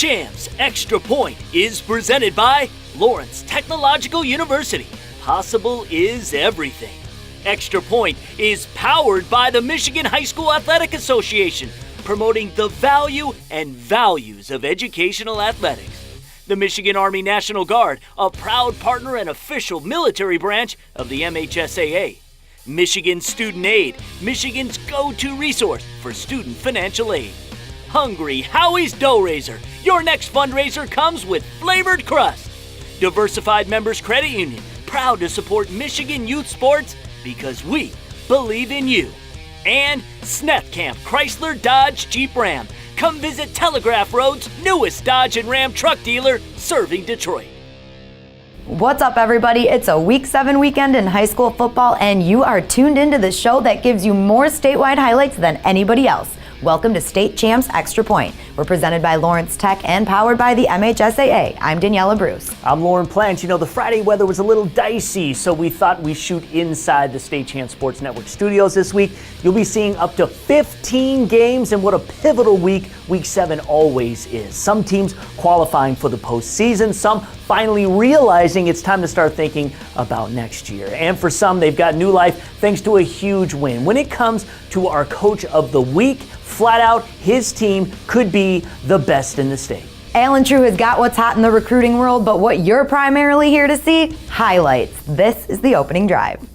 Champs Extra Point is presented by Lawrence Technological University. Possible is everything. Extra Point is powered by the Michigan High School Athletic Association, promoting the value and values of educational athletics. The Michigan Army National Guard, a proud partner and official military branch of the MHSAA. Michigan Student Aid, Michigan's go-to resource for student financial aid. Hungry Howie's Dough Raiser, your next fundraiser comes with flavored crust. Diversified Members Credit Union, proud to support Michigan youth sports because we believe in you. And Sneth Camp Chrysler Dodge Jeep Ram. Come visit Telegraph Road's newest Dodge and Ram truck dealer serving Detroit. What's up, everybody? It's a Week 7 weekend in high school football, and you are tuned into the show that gives you more statewide highlights than anybody else. Welcome to State Champs Extra Point. We're presented by Lawrence Tech and powered by the MHSAA. I'm Daniela Bruce. I'm Lauren Plant. You know, the Friday weather was a little dicey, so we thought we'd shoot inside the State Champs Sports Network studios this week. You'll be seeing up to 15 games, and what a pivotal week Week 7 always is. Some teams qualifying for the postseason, some finally realizing it's time to start thinking about next year. And for some, they've got new life thanks to a huge win. When it comes to our Coach of the Week, flat out, his team could be the best in the state. Alan True has got what's hot in the recruiting world, but what you're primarily here to see? Highlights. This is the opening drive.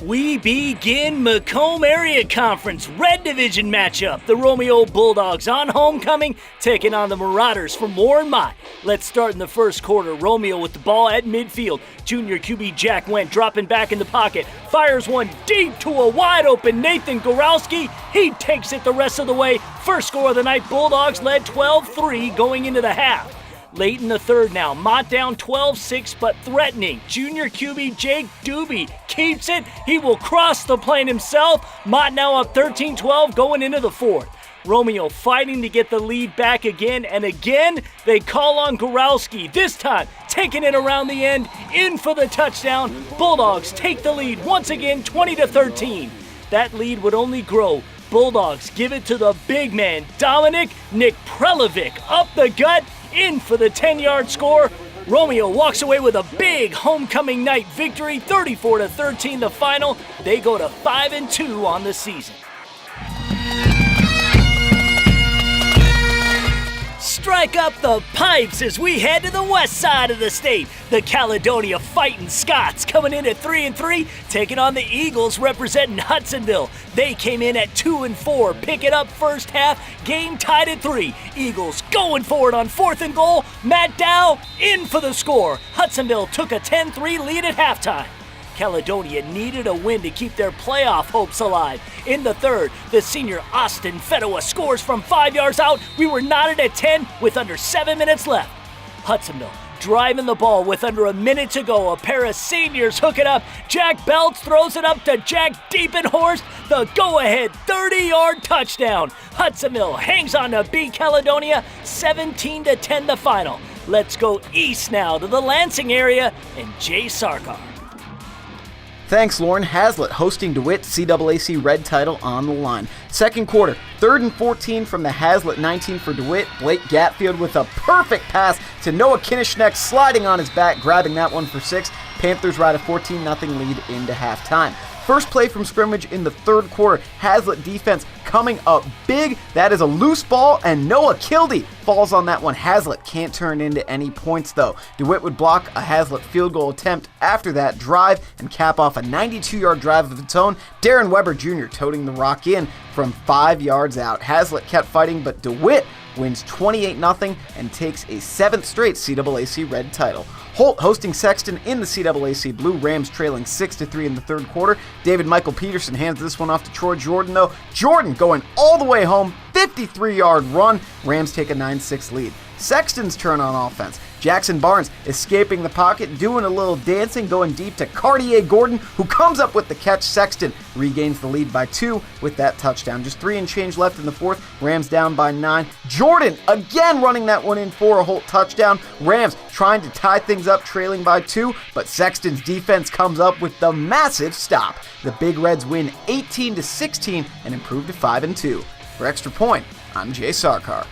We begin Macomb Area Conference Red Division matchup. The Romeo Bulldogs on homecoming, taking on the Marauders from Warren Mott. Let's start in the first quarter. Romeo with the ball at midfield. Junior QB Jack Wendt dropping back in the pocket. Fires one deep to a wide open Nathan Gorowski. He takes it the rest of the way. First score of the night, Bulldogs led 12-3 going into the half. Late in the third now, Mott down 12-6 but threatening. Junior QB Jake Doobie keeps it. He will cross the plane himself. Mott now up 13-12 going into the fourth. Romeo fighting to get the lead back again, and again they call on Gorowski. This time taking it around the end, in for the touchdown. Bulldogs take the lead once again, 20-13. That lead would only grow. Bulldogs give it to the big man, Dominic Nick Prelevic, up the gut, in for the 10-yard score. Romeo walks away with a big homecoming night victory, 34-13 the final. They go to 5-2 on the season. Strike up the pipes as we head to the west side of the state. The Caledonia Fighting Scots coming in at 3-3, taking on the Eagles representing Hudsonville. They came in at 2-4, picking up first half, game tied at 3. Eagles going for it on 4th and goal. Matt Dow in for the score. Hudsonville took a 10-3 lead at halftime. Caledonia needed a win to keep their playoff hopes alive. In the third, the senior Austin Fedua scores from 5 yards out. We were knotted at 10 with under 7 minutes left. Hudsonville driving the ball with under a minute to go. A pair of seniors hook it up. Jack Belts throws it up to Jack Deepenhorst. The go-ahead 30-yard touchdown. Hudsonville hangs on to beat Caledonia 17-10 the final. Let's go east now to the Lansing area and Jay Sarkar. Thanks, Lauren. Hazlitt hosting DeWitt, CAAC red title on the line. Second quarter, 3rd and 14 from the Hazlitt 19 for DeWitt. Blake Gatfield with a perfect pass to Noah Kinishneck, sliding on his back, grabbing that one for 6. Panthers ride a 14-0 lead into halftime. First play from scrimmage in the third quarter. Hazlitt defense coming up big. That is a loose ball, and Noah Kildy falls on that one. Hazlitt can't turn into any points, though. DeWitt would block a Hazlitt field goal attempt after that drive and cap off a 92-yard drive of its own. Darren Weber Jr. toting the rock in from 5 yards out. Hazlitt kept fighting, but DeWitt wins 28-0 and takes a 7th straight CAAC red title. Holt hosting Sexton in the CAAC blue. Rams trailing 6-3 in the third quarter. David Michael Peterson hands this one off to Troy Jordan, though. Jordan going all the way home, 53-yard run. Rams take a 9-6 lead. Sexton's turn on offense. Jackson Barnes escaping the pocket, doing a little dancing, going deep to Cartier Gordon, who comes up with the catch. Sexton regains the lead by 2 with that touchdown. Just 3 and change left in the fourth. Rams down by 9. Jordan again running that one in for a Holt touchdown. Rams trying to tie things up, trailing by 2, but Sexton's defense comes up with the massive stop. The Big Reds win 18-16 and improve to 5-2. For Extra Point, I'm Jay Sarkar.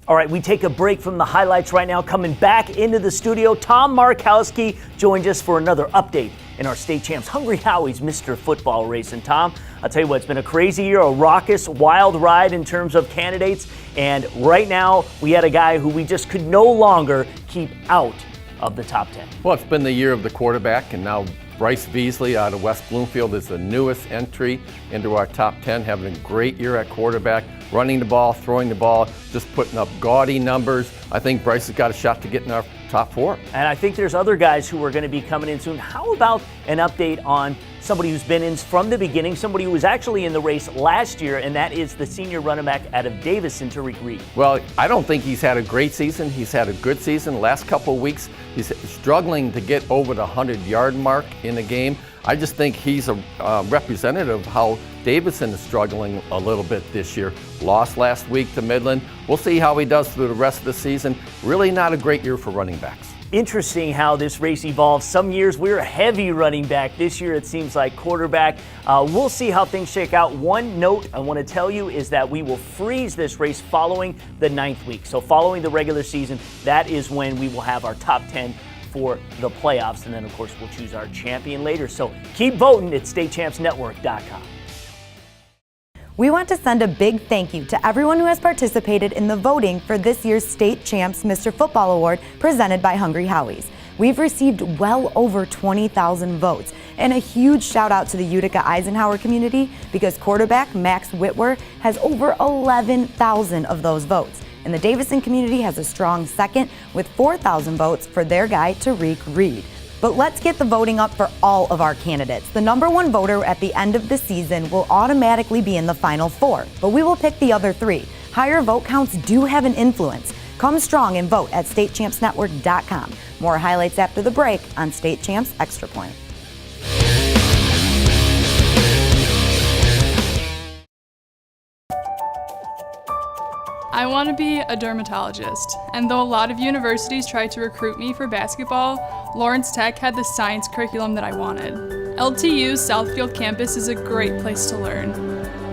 All right, we take a break from the highlights right now. Coming back into the studio, Tom Markowski joins us for another update in our state champs Hungry Howie's Mr. Football race. And Tom, I'll tell you what, it's been a crazy year, a raucous, wild ride in terms of candidates. And right now, we had a guy who we just could no longer keep out of the top 10. Well, it's been the year of the quarterback, and now Bryce Beasley out of West Bloomfield is the newest entry into our top 10, having a great year at quarterback, running the ball, throwing the ball, just putting up gaudy numbers. I think Bryce has got a shot to get in our top 4. And I think there's other guys who are going to be coming in soon. How about an update on somebody who's been in from the beginning, somebody who was actually in the race last year, and that is the senior running back out of Davison, Tariq Reed. Well, I don't think he's had a great season. He's had a good season. The last couple of weeks, he's struggling to get over the 100-yard mark in a game. I just think he's a representative of how Davison is struggling a little bit this year. Lost last week to Midland. We'll see how he does through the rest of the season. Really not a great year for running backs. Interesting how this race evolves. Some years we're a heavy running back. This year it seems like quarterback. We'll see how things shake out. One note I want to tell you is that we will freeze this race following the 9th week. So following the regular season, that is when we will have our top 10 for the playoffs. And then, of course, we'll choose our champion later. So keep voting at statechampsnetwork.com. We want to send a big thank you to everyone who has participated in the voting for this year's State Champs Mr. Football Award presented by Hungry Howie's. We've received well over 20,000 votes, and a huge shout out to the Utica Eisenhower community because quarterback Max Whitwer has over 11,000 of those votes. And the Davison community has a strong second with 4,000 votes for their guy Tariq Reed. But let's get the voting up for all of our candidates. The number 1 voter at the end of the season will automatically be in the final 4, but we will pick the other 3. Higher vote counts do have an influence. Come strong and vote at statechampsnetwork.com. More highlights after the break on State Champs Extra Point. I want to be a dermatologist, and though a lot of universities tried to recruit me for basketball, Lawrence Tech had the science curriculum that I wanted. LTU's Southfield campus is a great place to learn,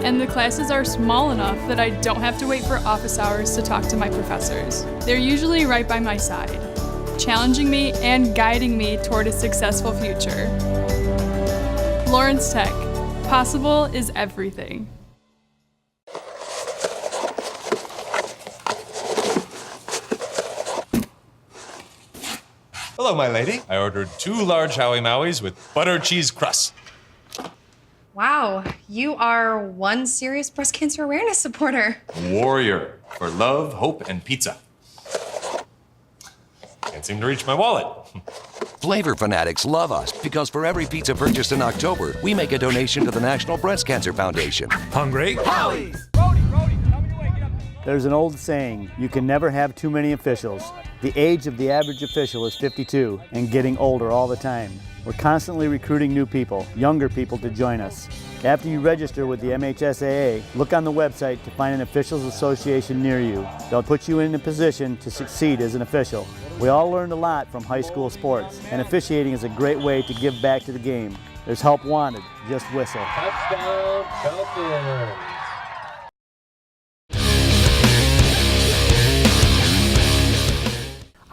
and the classes are small enough that I don't have to wait for office hours to talk to my professors. They're usually right by my side, challenging me and guiding me toward a successful future. Lawrence Tech, possible is everything. Hello, my lady. I ordered 2 large Howie Maui's with butter cheese crust. Wow, you are one serious breast cancer awareness supporter. Warrior for love, hope, and pizza. Can't seem to reach my wallet. Flavor fanatics love us because for every pizza purchased in October, we make a donation to the National Breast Cancer Foundation. Hungry? Howie's! There's an old saying, you can never have too many officials. The age of the average official is 52 and getting older all the time. We're constantly recruiting new people, younger people to join us. After you register with the MHSAA, look on the website to find an officials association near you. They'll put you in a position to succeed as an official. We all learned a lot from high school sports, and officiating is a great way to give back to the game. There's help wanted, just whistle. Touchdown, Falcons.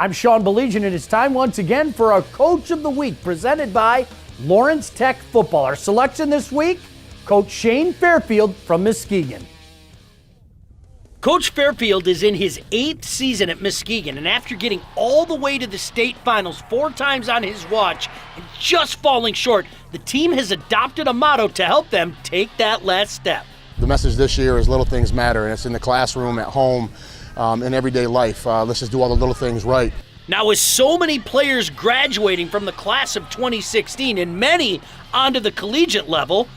I'm Sean Belegian, and it's time once again for our Coach of the Week presented by Lawrence Tech Football. Our selection this week, Coach Shane Fairfield from Muskegon. Coach Fairfield is in his 8th season at Muskegon, and after getting all the way to the state finals 4 times on his watch and just falling short, the team has adopted a motto to help them take that last step. The message this year is little things matter, and it's in the classroom, at home, in everyday life. Let's just do all the little things right. Now, with so many players graduating from the class of 2016 and many onto the collegiate level,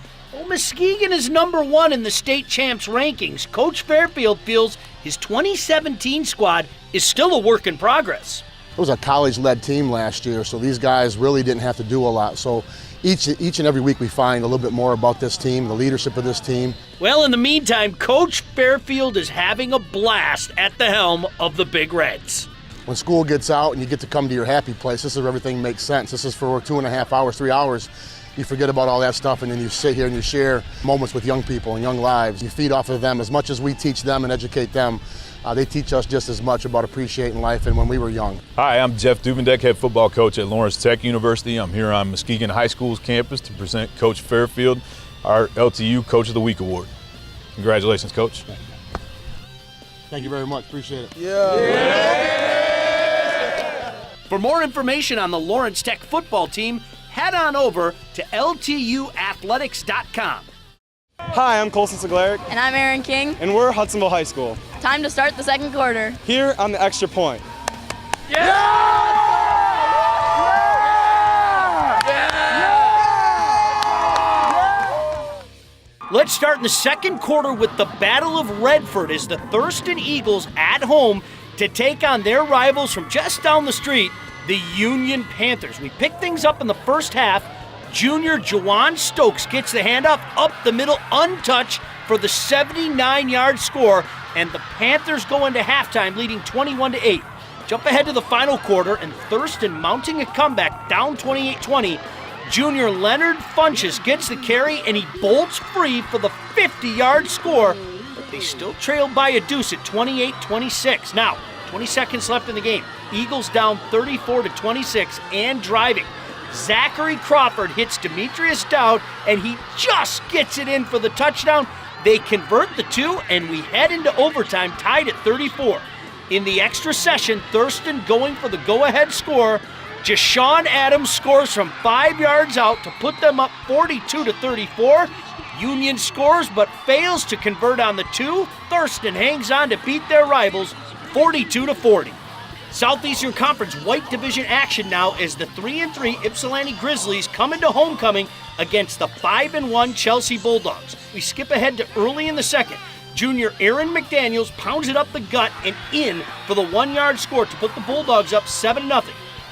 Muskegon is number 1 in the state champs rankings. Coach Fairfield feels his 2017 squad is still a work in progress. It was a college-led team last year, so these guys really didn't have to do a lot. So each and every week we find a little bit more about this team, the leadership of this team. Well, in the meantime, Coach Fairfield is having a blast at the helm of the Big Reds. When school gets out and you get to come to your happy place, this is where everything makes sense. This is for 2.5 hours, 3 hours, you forget about all that stuff, and then you sit here and you share moments with young people and young lives. You feed off of them. As much as we teach them and educate them, they teach us just as much about appreciating life and when we were young. Hi, I'm Jeff Duvendeck, head football coach at Lawrence Tech University. I'm here on Muskegon High School's campus to present Coach Fairfield our LTU Coach of the Week Award. Congratulations, Coach. Thank you very much. Appreciate it. For more information on the Lawrence Tech football team, head on over to ltuathletics.com. Hi, I'm Colson Siglaric. And I'm Aaron King. And we're Hudsonville High School. Time to start the second quarter. Here on the Extra Point. Let's start in the second quarter with the Battle of Redford as the Thurston Eagles at home to take on their rivals from just down the street, the Union Panthers. We pick things up in the first half. Junior Jawan Stokes gets the handoff up the middle, untouched for the 79-yard score, and the Panthers go into halftime leading 21-8. Jump ahead to the final quarter, and Thurston mounting a comeback down 28-20. Junior Leonard Funches gets the carry, and he bolts free for the 50-yard score, but they still trail by a deuce at 28-26. Now, 20 seconds left in the game. Eagles down 34-26 and driving. Zachary Crawford hits Demetrius Dowd, and he just gets it in for the touchdown. They convert the two, and we head into overtime tied at 34. In the extra session, Thurston going for the go-ahead score. Jashawn Adams scores from 5 yards out to put them up 42-34. Union scores but fails to convert on the two. Thurston hangs on to beat their rivals 42-40. Southeastern Conference White Division action now as the 3-3 Ypsilanti Grizzlies come into homecoming against the 5-1 Chelsea Bulldogs. We skip ahead to early in the second. Junior Aaron McDaniels pounds it up the gut and in for the 1-yard score to put the Bulldogs up 7-0.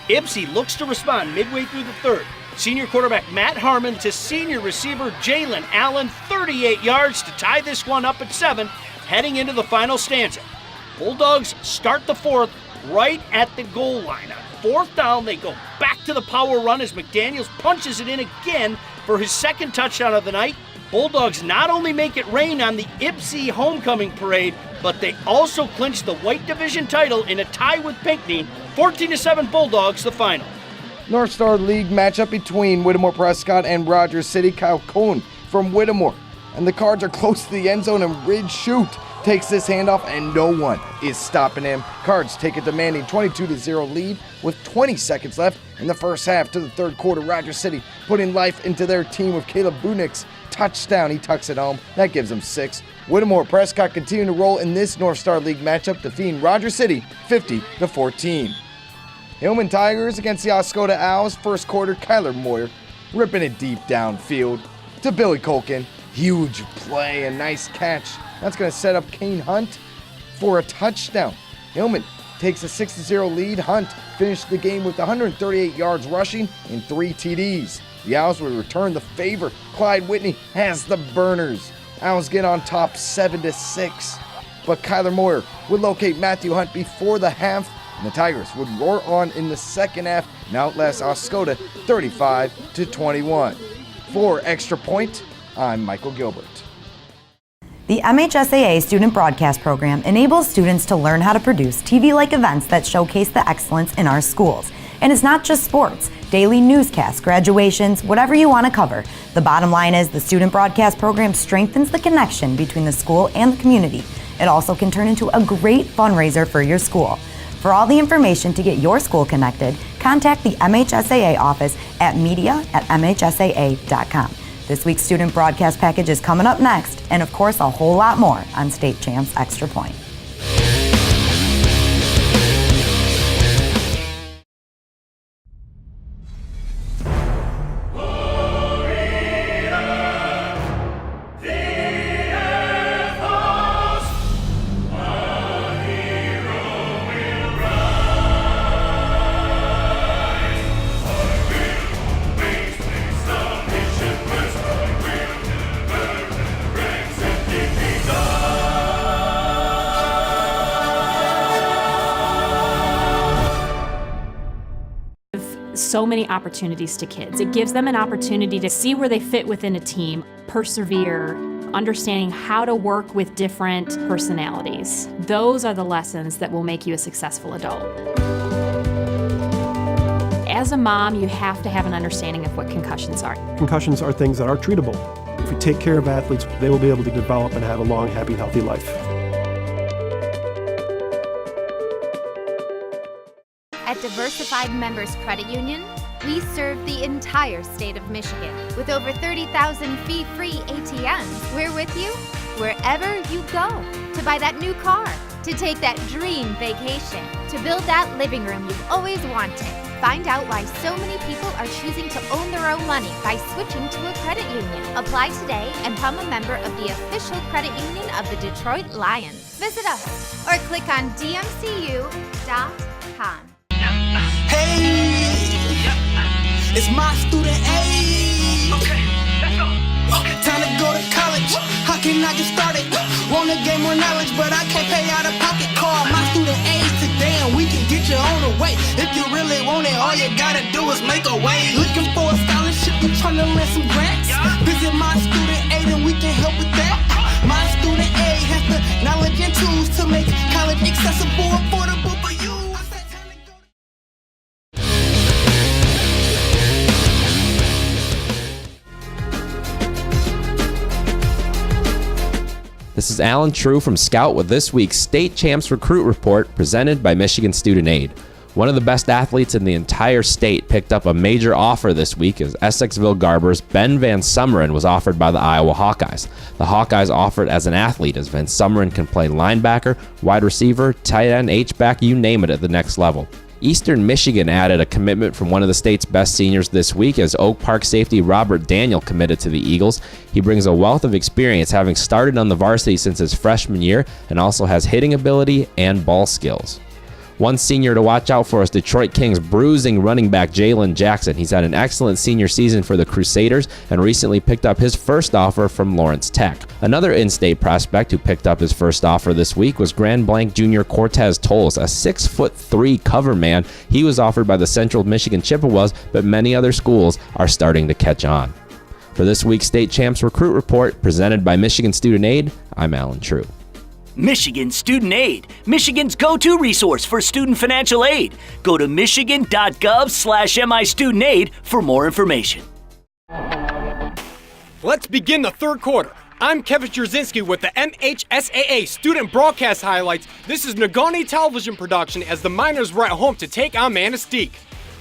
Ypsi looks to respond midway through the third. Senior quarterback Matt Harmon to senior receiver Jalen Allen, 38 yards to tie this one up at 7, heading into the final stanza. Bulldogs start the fourth right at the goal line. On fourth down, they go back to the power run as McDaniels punches it in again for his second touchdown of the night. Bulldogs not only make it rain on the Ypsi homecoming parade, but they also clinch the White Division title in a tie with Pinckney. 14-7 Bulldogs, the final. North Star League matchup between Whittemore Prescott and Rogers City. Kyle Cohn from Whittemore. And the Cards are close to the end zone, and Ridge Shoot takes this handoff, and no one is stopping him. Cards take a demanding 22-0 lead with 20 seconds left in the first half to the third quarter. Rogers City putting life into their team with Caleb Bunick's touchdown. He tucks it home. That gives them 6. Whittemore Prescott continue to roll in this North Star League matchup, defeating Rogers City 50-14. Hillman Tigers against the Oscoda Owls. First quarter, Kyler Moyer ripping it deep downfield to Billy Colkin. Huge play, a nice catch. That's going to set up Kane Hunt for a touchdown. Hillman takes a 6-0 lead. Hunt finished the game with 138 yards rushing and 3 TDs. The Owls will return the favor. Clyde Whitney has the burners. Owls get on top 7-6. But Kyler Moyer would locate Matthew Hunt before the half, and the Tigers would roar on in the second half and outlast Oscoda 35-21. For Extra Point, I'm Michael Gilbert. The MHSAA Student Broadcast Program enables students to learn how to produce TV-like events that showcase the excellence in our schools. And it's not just sports, daily newscasts, graduations, whatever you want to cover. The bottom line is the Student Broadcast Program strengthens the connection between the school and the community. It also can turn into a great fundraiser for your school. For all the information to get your school connected, contact the MHSAA office at media@mhsaa.com. This week's student broadcast package is coming up next, and of course a whole lot more on State Champs Extra Point. so many opportunities to kids. It gives them an opportunity to see where they fit within a team, persevere, understanding how to work with different personalities. Those are the lessons that will make you a successful adult. As a mom, you have to have an understanding of what concussions are. Concussions are things that are treatable. If we take care of athletes, they will be able to develop and have a long, happy, healthy life. At Diversified Members Credit Union, we serve the entire state of Michigan. With over 30,000 fee-free ATMs, we're with you wherever you go. To buy that new car, to take that dream vacation, to build that living room you've always wanted. Find out why so many people are choosing to own their own money by switching to a credit union. Apply today and become a member of the official credit union of the Detroit Lions. Visit us or click on dmcu.com. Hey, it's my student aid. Okay, let's go. Time to go to college. How can I get started? Want to gain more knowledge, but I can't pay out of pocket. Call my student aid today and we can get you on the way. If you really want it, all you gotta do is make a way. Looking for a scholarship, you trying to land some grants? Visit my student aid and we can help with that. My student aid has the knowledge and tools to make college accessible, affordable for you. This is Alan True from Scout with this week's State Champs Recruit Report presented by Michigan Student Aid. One of the best athletes in the entire state picked up a major offer this week as Essexville Garber's Ben Van Sumeren was offered by the Iowa Hawkeyes. The Hawkeyes offered as an athlete as Van Sumeren can play linebacker, wide receiver, tight end, H-back, you name it at the next level. Eastern Michigan added a commitment from one of the state's best seniors this week as Oak Park safety Robert Daniel committed to the Eagles. He brings a wealth of experience, having started on the varsity since his freshman year, and also has hitting ability and ball skills. One senior to watch out for is Detroit Kings bruising running back Jalen Jackson. He's had an excellent senior season for the Crusaders and recently picked up his first offer from Lawrence Tech. Another in-state prospect who picked up his first offer this week was Grand Blanc junior Cortez Tolles, a 6'3" cover man. He was offered by the Central Michigan Chippewas, but many other schools are starting to catch on. For this week's State Champs Recruit Report presented by Michigan Student Aid, I'm Alan True. Michigan Student Aid, Michigan's go-to resource for student financial aid. Go to michigan.gov/MIStudentAid for more information. Let's begin the third quarter. I'm Kevin Jerzinski with the MHSAA Student Broadcast Highlights. This is Negaunee Television production as the Miners were at home to take on Manistee.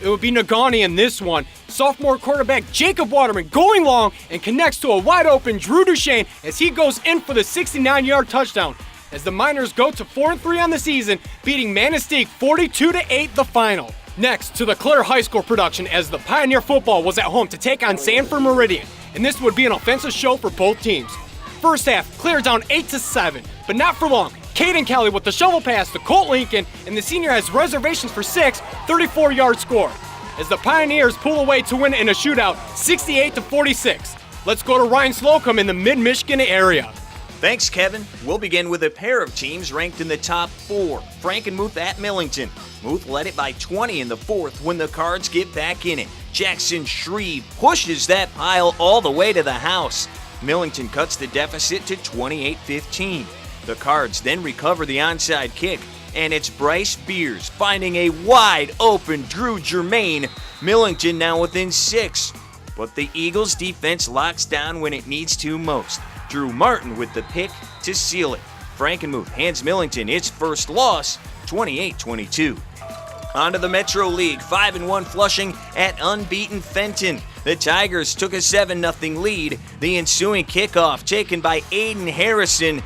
It would be Negaunee in this one. Sophomore quarterback Jacob Waterman going long and connects to a wide-open Drew Duchesne as he goes in for the 69-yard touchdown. As the Miners go to 4-3 on the season, beating Manistee 42-8 the final. Next to the Clare High School production as the Pioneer football was at home to take on Sanford Meridian, and this would be an offensive show for both teams. First half, Clare down 8-7, but not for long. Caden Kelly with the shovel pass to Colt Lincoln, and the senior has reservations for 6 34-yard score. As the Pioneers pull away to win in a shootout 68-46. Let's go to Ryan Slocum in the mid-Michigan area. Thanks, Kevin. We'll begin with a pair of teams ranked in the top 4. Frankenmuth at Millington. Muth led it by 20 in the fourth when the Cards get back in it. Jackson Shreve pushes that pile all the way to the house. Millington cuts the deficit to 28-15. The Cards then recover the onside kick, and it's Bryce Beers finding a wide-open Drew Germain. Millington now within 6. But the Eagles' defense locks down when it needs to most. Drew Martin with the pick to seal it. Frankenmuth hands Millington its first loss, 28-22. On to the Metro League, 5-1 Flushing at unbeaten Fenton. The Tigers took a 7-0 lead. The ensuing kickoff taken by Aiden Harrison.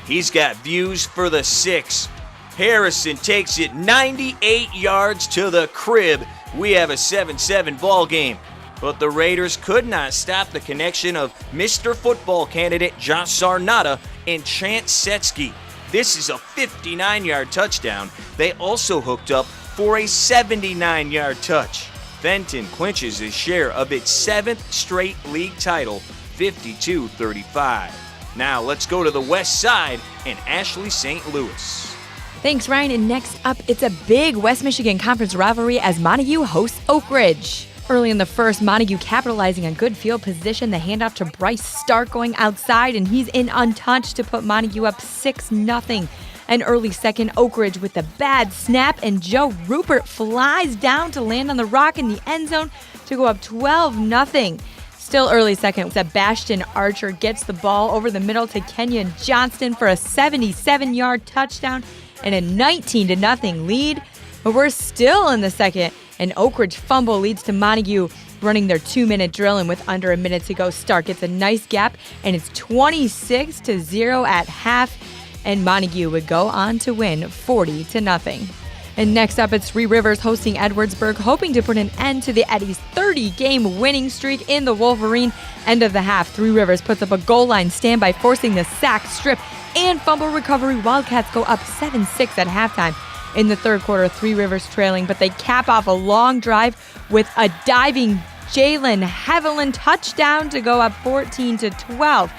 He's got views for the 6. Harrison takes it 98 yards to the crib. We have a 7-7 ball game. But the Raiders could not stop the connection of Mr. Football candidate Josh Sarnata and Chance Setsky. This is a 59-yard touchdown. They also hooked up for a 79-yard touch. Fenton clinches his share of its 7th straight league title, 52-35. Now let's go to the west side and Ashley St. Louis. Thanks, Ryan. And next up, it's a big West Michigan Conference rivalry as Montague hosts Oak Ridge. Early in the first, Montague capitalizing on good field position. The handoff to Bryce Stark going outside, and he's in untouched to put Montague up 6-0. An early second, Oak Ridge with a bad snap, and Joe Rupert flies down to land on the rock in the end zone to go up 12-0. Still early second, Sebastian Archer gets the ball over the middle to Kenyon Johnston for a 77-yard touchdown and a 19-0 lead. But we're still in the second. An Oak Ridge fumble leads to Montague running their 2-minute drill, and with under a minute to go, Stark gets a nice gap, and it's 26-0 at half, and Montague would go on to win 40-0. And next up, it's Three Rivers hosting Edwardsburg, hoping to put an end to the Eddies' 30-game winning streak in the Wolverine. End of the half, Three Rivers puts up a goal line standby, forcing the sack, strip, and fumble recovery. Wildcats go up 7-6 at halftime. In the third quarter, Three Rivers trailing, but they cap off a long drive with a diving Jalen Hevelin touchdown to go up 14-12.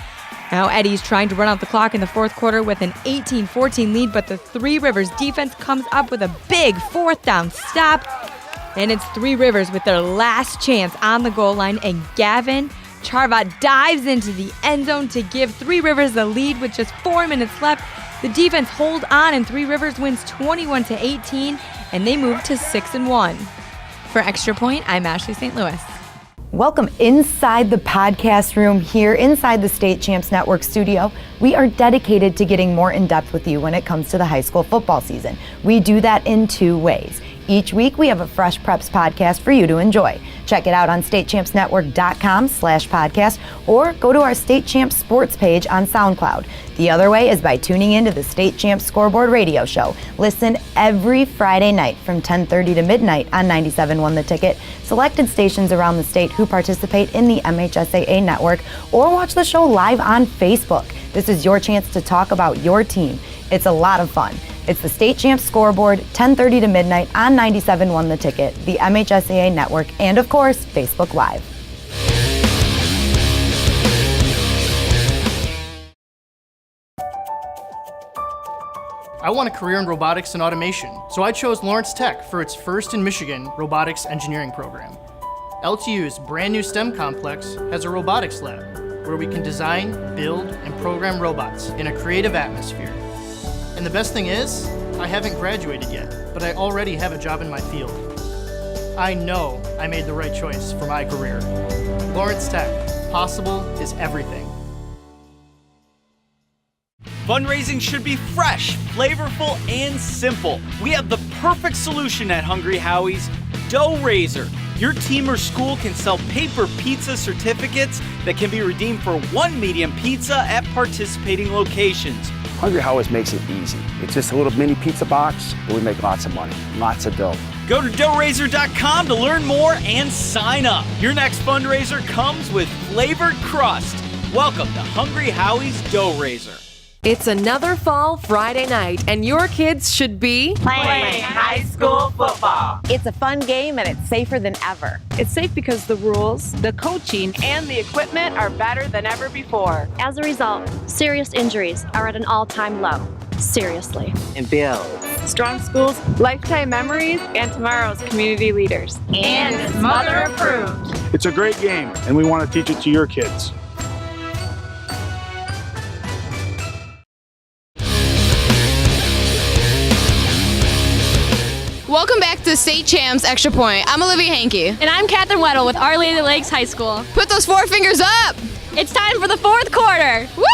Now Eddie's trying to run out the clock in the fourth quarter with an 18-14 lead, but the Three Rivers defense comes up with a big fourth down stop. And it's Three Rivers with their last chance on the goal line, and Gavin Charvat dives into the end zone to give Three Rivers the lead with just 4 minutes left. The defense holds on, and Three Rivers wins 21-18, and they move to 6-1. For Extra Point, I'm Ashley St. Louis. Welcome inside the podcast room here inside the State Champs Network studio. We are dedicated to getting more in depth with you when it comes to the high school football season. We do that in 2 ways. Each week we have a Fresh Preps podcast for you to enjoy. Check it out on statechampsnetwork.com/podcast or go to our State Champs Sports page on SoundCloud. The other way is by tuning into the State Champs Scoreboard radio show. Listen every Friday night from 10:30 to midnight on 97.1 The Ticket, selected stations around the state who participate in the MHSAA network, or watch the show live on Facebook. This is your chance to talk about your team. It's a lot of fun. It's the State Champs Scoreboard, 10:30 to midnight on 97.1 The Ticket, the MHSAA network, and of course, Facebook Live. I want a career in robotics and automation, so I chose Lawrence Tech for its first in Michigan robotics engineering program. LTU's brand new STEM complex has a robotics lab where we can design, build, and program robots in a creative atmosphere. And the best thing is, I haven't graduated yet, but I already have a job in my field. I know I made the right choice for my career. Lawrence Tech, possible is everything. Fundraising should be fresh, flavorful, and simple. We have the perfect solution at Hungry Howie's, Dough Raiser. Your team or school can sell paper pizza certificates that can be redeemed for 1 medium pizza at participating locations. Hungry Howie's makes it easy. It's just a little mini pizza box, but we make lots of money, lots of dough. Go to doughraiser.com to learn more and sign up. Your next fundraiser comes with flavored crust. Welcome to Hungry Howie's Dough Raiser. It's another fall Friday night, and your kids should be playing high school football. It's a fun game, and it's safer than ever. It's safe because the rules, the coaching, and the equipment are better than ever before. As a result, serious injuries are at an all-time low. Seriously. And builds strong schools, lifetime memories, and tomorrow's community leaders. And it's mother approved. It's a great game, and we want to teach it to your kids. Welcome back to State Champs Extra Point. I'm Olivia Hankey. And I'm Catherine Weddle with Our Lady of the Lakes High School. Put those 4 fingers up! It's time for the fourth quarter. Woo!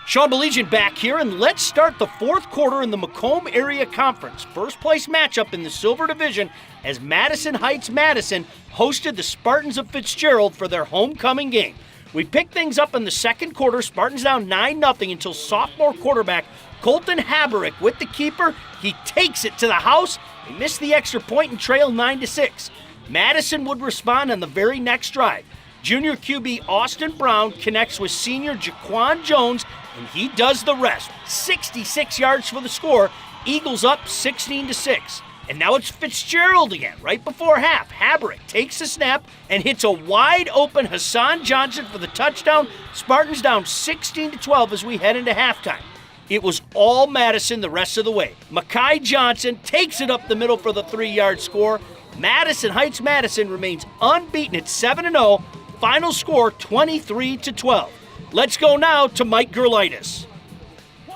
Shaw Allegiant back here, and let's start the fourth quarter in the Macomb Area Conference. First place matchup in the Silver Division as Madison Heights Madison hosted the Spartans of Fitzgerald for their homecoming game. We picked things up in the second quarter. Spartans down 9-0 until sophomore quarterback Colton Haberick with the keeper. He takes it to the house. They missed the extra point and trail 9-6. Madison would respond on the very next drive. Junior QB Austin Brown connects with senior Jaquan Jones, and he does the rest. 66 yards for the score. Eagles up 16-6. And now it's Fitzgerald again, right before half. Haberick takes the snap and hits a wide-open Hassan Johnson for the touchdown. Spartans down 16-12 as we head into halftime. It was all Madison the rest of the way. Makai Johnson takes it up the middle for the 3-yard score. Madison Heights Madison remains unbeaten at 7-0. Final score 23-12. Let's go now to Mike Gerlitis.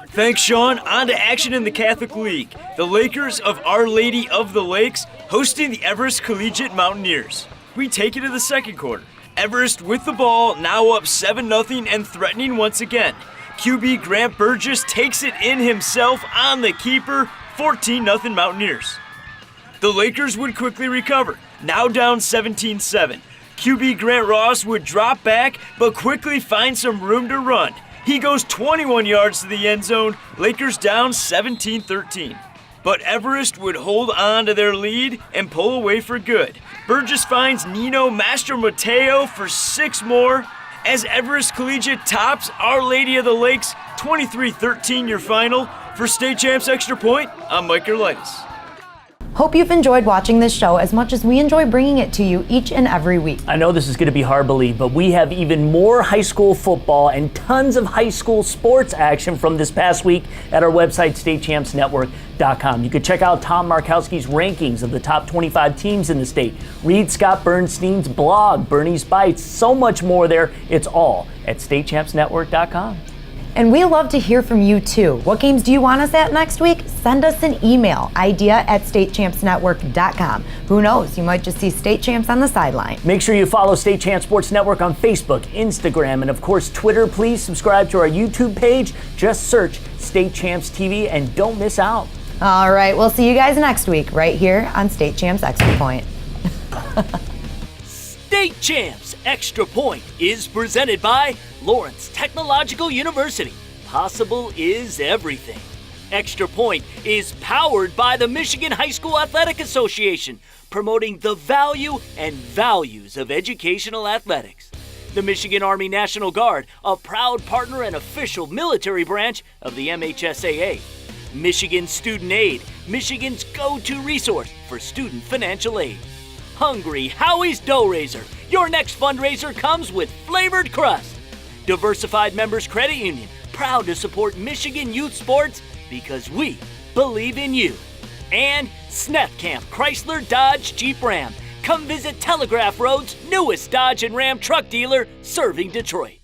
Thanks, Sean. On to action in the Catholic League. The Lakers of Our Lady of the Lakes hosting the Everest Collegiate Mountaineers. We take it to the second quarter. Everest with the ball, now up 7-0 and threatening once again. QB Grant Burgess takes it in himself on the keeper, 14-0 Mountaineers. The Lakers would quickly recover, now down 17-7. QB Grant Ross would drop back, but quickly find some room to run. He goes 21 yards to the end zone, Lakers down 17-13. But Everest would hold on to their lead and pull away for good. Burgess finds Nino Mastromateo for 6 more, as Everest Collegiate tops Our Lady of the Lakes 23-13 your final. For State Champs Extra Point, I'm Mike Gerlitis. Hope you've enjoyed watching this show as much as we enjoy bringing it to you each and every week. I know this is going to be hard to believe, but we have even more high school football and tons of high school sports action from this past week at our website, statechampsnetwork.com. You can check out Tom Markowski's rankings of the top 25 teams in the state, read Scott Bernstein's blog, Bernie's Bites, so much more there. It's all at statechampsnetwork.com. And we love to hear from you too. What games do you want us at next week? Send us an email, idea@statechampsnetwork.com. Who knows, you might just see State Champs on the sideline. Make sure you follow State Champs Sports Network on Facebook, Instagram, and of course Twitter. Please subscribe to our YouTube page. Just search State Champs TV and don't miss out. All right, we'll see you guys next week right here on State Champs Extra Point. State Champs Extra Point is presented by Lawrence Technological University. Possible is everything. Extra Point is powered by the Michigan High School Athletic Association, promoting the value and values of educational athletics. The Michigan Army National Guard, a proud partner and official military branch of the MHSAA. Michigan Student Aid, Michigan's go-to resource for student financial aid. Hungry Howie's Dough Raiser. Your next fundraiser comes with flavored crust. Diversified Members Credit Union. Proud to support Michigan youth sports because we believe in you. And Sneth Camp Chrysler Dodge Jeep Ram. Come visit Telegraph Road's newest Dodge and Ram truck dealer serving Detroit.